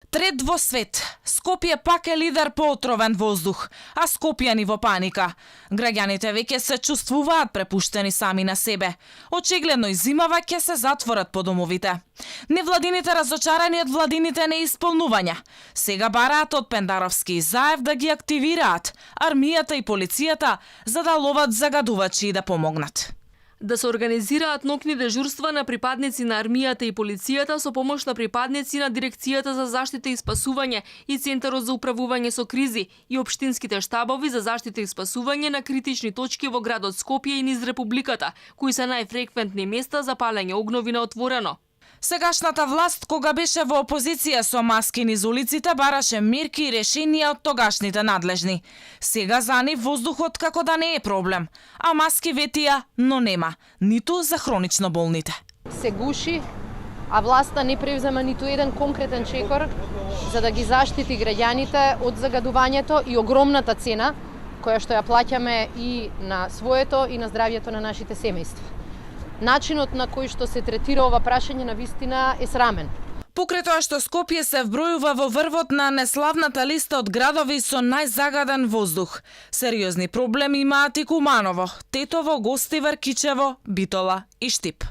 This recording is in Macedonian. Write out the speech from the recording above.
Трет во свет. Скопје пак е лидер по отровен воздух, а скопјани во паника. Граѓаните веќе се чувствуваат препуштени сами на себе. Очигледно и зимава ќе се затворат по домовите. Невладините разочарани од владините неисполнувања. Сега бараат од Пендаровски и Заев да ги активираат армијата и полицијата за да ловат загадувачи и да помогнат. Да се организираат ноќни дежурства на припадници на армијата и полицијата со помош на припадници на Дирекцијата за заштита и спасување и Центарот за управување со кризи и општинските штабови за заштита и спасување на критични точки во градот Скопје и низ Републиката, кои се најфреквентни места за палење огнови на отворено. Сегашната власт, кога беше во опозиција со маски низ улиците, бараше мерки и решенија од тогашните надлежни. Сега за нив воздухот како да не е проблем, а маски ветија, но нема, ниту за хронично болните. Се гуши, а власта не превзема ниту еден конкретен чекор за да ги заштити граѓаните од загадувањето и огромната цена која што ја плаќаме и на своето и на здравјето на нашите семејства. Начинот на кој што се третира ова прашање на вистина е срамен. Покрај тоа што Скопје се вбројува во врвот на неславната листа од градови со најзагаден воздух. Сериозни проблеми имаат и Куманово, Тетово, Гостивар, Кичево, Битола и Штип.